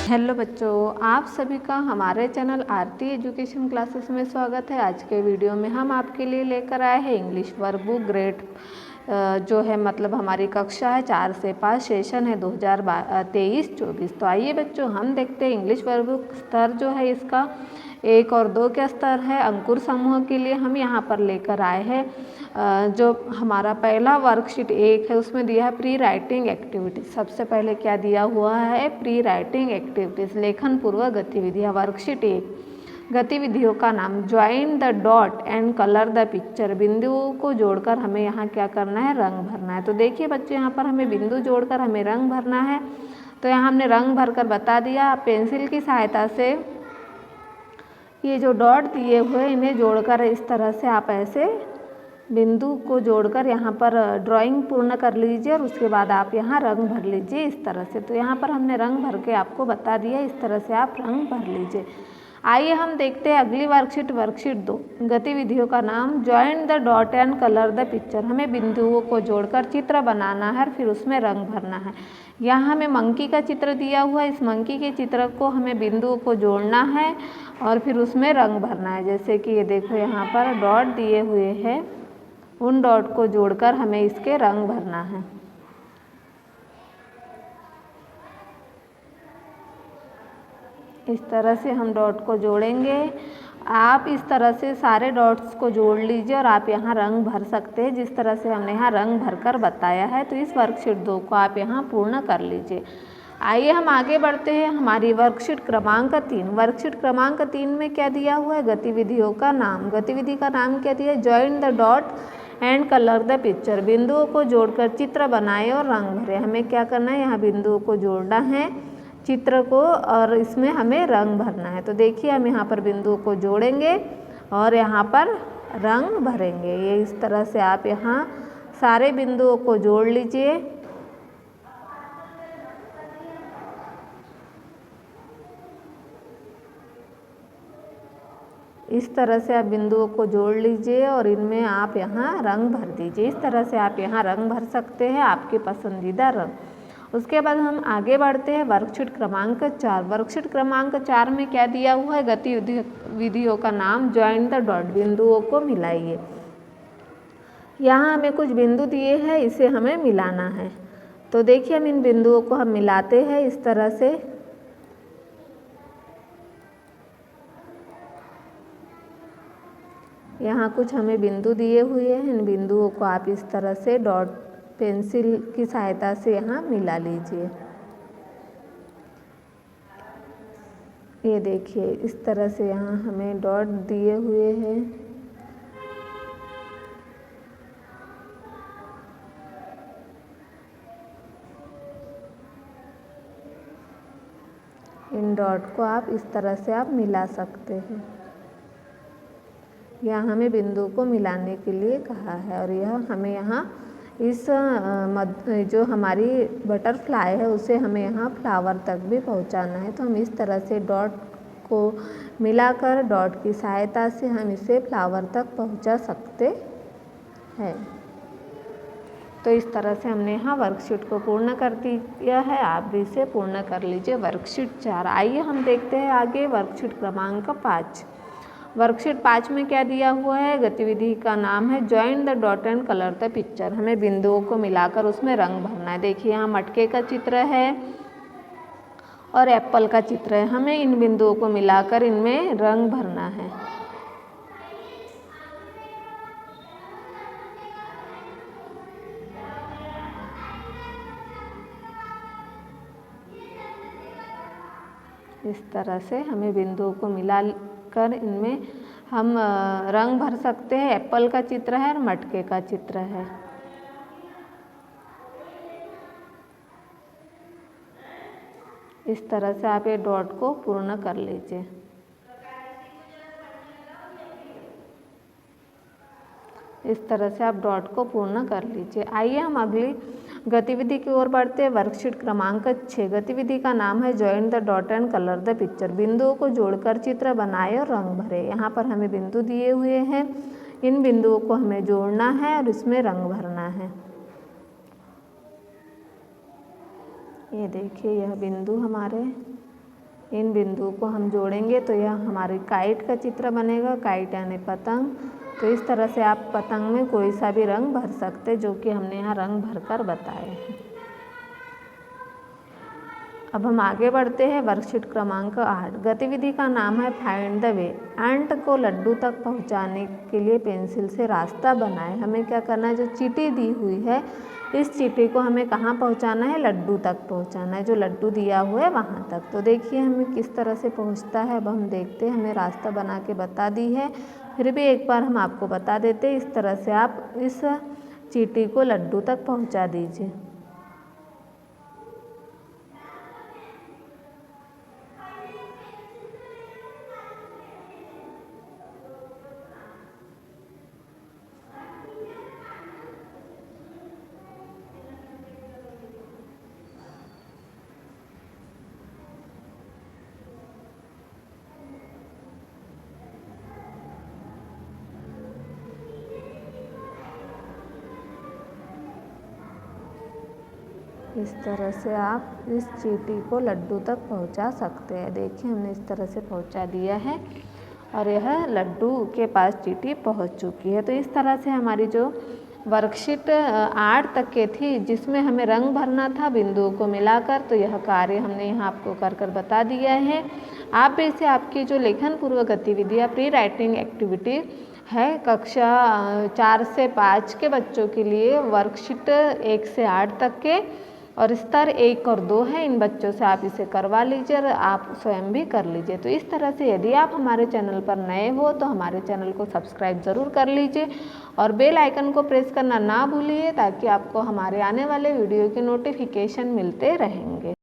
Hello बच्चों, आप सभी का हमारे चैनल आरती एजुकेशन क्लासेस में स्वागत है। आज के वीडियो में हम आपके लिए लेकर आए हैं इंग्लिश वर्कबुक ग्रेड जो है मतलब हमारी कक्षा है 4 से 5, सेशन है 2023-24। तो आइए बच्चों हम देखते हैं इंग्लिश वर्कबुक स्तर जो है इसका 1 और 2 का स्तर है। अंकुर समूह के लिए हम यहाँ पर लेकर आए हैं जो हमारा पहला वर्कशीट 1 है, उसमें दिया है प्री राइटिंग एक्टिविटीज। सबसे पहले क्या दिया हुआ है? प्री राइटिंग एक्टिविटीज, लेखन पूर्व गतिविधियाँ। वर्कशीट 1 गतिविधियों का नाम join the dot and colour the picture. बिंदुओं को जोड़कर हमें यहाँ क्या करना है? रंग भरना है। तो देखिए बच्चों, यहाँ पर हमें बिंदु जोड़कर हमें रंग भरना है। तो यहाँ हमने रंग भरकर बता दिया। पेंसिल की सहायता से ये जो डॉट दिए हुए इन्हें जोड़कर इस तरह से आप ऐसे बिंदु को जोड़कर यहाँ पर ड्राइंग पूर्ण कर लीजिए और उसके बाद आप यहाँ रंग भर लीजिए इस तरह से। तो यहाँ पर हमने रंग भर के आपको बता दिया, इस तरह से आप रंग भर लीजिए। आइए हम देखते हैं अगली वर्कशीट 2 गतिविधियों का नाम join the dot and colour the picture. हमें बिंदुओं को जोड़कर चित्र बनाना है और फिर उसमें रंग भरना है। यहाँ हमें मंकी का चित्र दिया हुआ है। इस मंकी के चित्र को हमें बिंदुओं को जोड़ना है और फिर उसमें रंग भरना है। जैसे कि ये देखो, यहाँ पर डॉट दिए हुए हैं, उन डॉट को जोड़कर हमें इसके रंग भरना है। इस तरह से हम डॉट को जोड़ेंगे। आप इस तरह से सारे डॉट्स को जोड़ लीजिए और आप यहाँ रंग भर सकते हैं जिस तरह से हमने यहाँ रंग भरकर बताया है। तो इस वर्कशीट 2 को आप यहाँ पूर्ण कर लीजिए। आइए हम आगे बढ़ते हैं हमारी वर्कशीट क्रमांक 3। वर्कशीट क्रमांक 3 में क्या दिया हुआ है? गतिविधियों का नाम। गतिविधि का नाम क्या दिया है? Join the dot and colour the picture. बिंदुओं को जोड़कर चित्र बनाए और रंग भरे। हमें क्या करना है? यहाँ बिंदुओं को जोड़ना है चित्र को और इसमें हमें रंग भरना है। तो देखिए हम यहाँ पर बिंदुओं को जोड़ेंगे और यहाँ पर रंग भरेंगे। ये इस तरह से आप यहाँ सारे बिंदुओं को जोड़ लीजिए। इस तरह से आप बिंदुओं को जोड़ लीजिए और इनमें आप यहाँ रंग भर दीजिए। इस तरह से आप यहाँ रंग भर सकते हैं, आपके पसंदीदा रंग। उसके बाद हम आगे बढ़ते हैं वर्कशीट क्रमांक 4। वर्कशीट क्रमांक 4 में क्या दिया हुआ है? गतिविधियों का नाम ज्वाइन द डॉट। बिंदुओं को मिलाइए। यहाँ हमें कुछ बिंदु दिए हैं, इसे हमें मिलाना है। तो देखिए हम इन बिंदुओं को हम मिलाते हैं इस तरह से। यहाँ कुछ हमें बिंदु दिए हुए हैं, इन बिंदुओं को आप इस तरह से डॉट पेंसिल की सहायता से यहाँ मिला लीजिए। ये देखिए इस तरह से यहाँ हमें डॉट दिए हुए हैं। इन डॉट को आप इस तरह से आप मिला सकते हैं। यह हमें बिंदु को मिलाने के लिए कहा है और यह हमें यहाँ इस जो हमारी बटरफ्लाई है उसे हमें यहाँ फ्लावर तक भी पहुँचाना है। तो हम इस तरह से डॉट को मिलाकर डॉट की सहायता से हम इसे फ्लावर तक पहुँचा सकते हैं। तो इस तरह से हमने यहाँ वर्कशीट को पूर्ण कर दिया है। आप भी इसे पूर्ण कर लीजिए वर्कशीट 4। आइए हम देखते हैं आगे वर्कशीट क्रमांक 5। वर्कशीट 5 में क्या दिया हुआ है? गतिविधि का नाम है join the dot and colour the picture. हमें बिंदुओं को मिलाकर उसमें रंग भरना है। देखिए यहाँ मटके का चित्र है और एप्पल का चित्र है। हमें इन बिंदुओं को मिलाकर इनमें रंग भरना है। इस तरह से हमें बिंदुओं को मिलाकर इनमें हम रंग भर सकते हैं। एप्पल का चित्र है और मटके का चित्र है। इस तरह से आप ये डॉट को पूर्ण कर लीजिए। इस तरह से आप डॉट को पूर्ण कर लीजिए। आइए हम अगली गतिविधि की ओर बढ़ते हैं। वर्कशीट क्रमांक 6। गतिविधि का नाम है join the dot and colour the picture. बिंदुओं को जोड़कर चित्र बनाए और रंग भरे। यहाँ पर हमें बिंदु दिए हुए हैं, इन बिंदुओं को हमें जोड़ना है और इसमें रंग भरना है। ये देखिए यह बिंदु हमारे इन बिंदुओं को हम जोड़ेंगे तो यह हमारी काइट का चित्र बनेगा। काइट यानी पतंग। तो इस तरह से आप पतंग में कोई सा भी रंग भर सकते, जो कि हमने यहाँ रंग भरकर बताए हैं। अब हम आगे बढ़ते हैं। वर्कशीट क्रमांक 8। गतिविधि का नाम है फाइंड द वे। एंट को लड्डू तक पहुंचाने के लिए पेंसिल से रास्ता बनाए। हमें क्या करना है, जो चींटी दी हुई है इस चींटी को हमें कहाँ पहुंचाना है, लड्डू तक पहुंचाना है, जो लड्डू दिया हुआ है वहाँ तक। तो देखिए हमें किस तरह से पहुँचता है। अब हम देखते हैं, हमें रास्ता बना के बता दी है, फिर भी एक बार हम आपको बता देते। इस तरह से आप इस चींटी को लड्डू तक पहुँचा दीजिए। इस तरह से आप इस चींटी को लड्डू तक पहुंचा सकते हैं। देखिए हमने इस तरह से पहुंचा दिया है और यह लड्डू के पास चींटी पहुंच चुकी है। तो इस तरह से हमारी जो वर्कशीट 8 तक के थी, जिसमें हमें रंग भरना था बिंदुओं को मिलाकर, तो यह कार्य हमने यहाँ आपको कर बता दिया है। आप भी इसे आपकी जो लेखन पूर्व गतिविधियाँ प्री राइटिंग एक्टिविटी है कक्षा 4 से 5 के बच्चों के लिए, वर्कशीट 1 से 8 तक के और स्तर 1 और 2 है, इन बच्चों से आप इसे करवा लीजिए और आप स्वयं भी कर लीजिए। तो इस तरह से यदि आप हमारे चैनल पर नए हो तो हमारे चैनल को सब्सक्राइब ज़रूर कर लीजिए और बेल आइकन को प्रेस करना ना भूलिए, ताकि आपको हमारे आने वाले वीडियो के नोटिफिकेशन मिलते रहेंगे।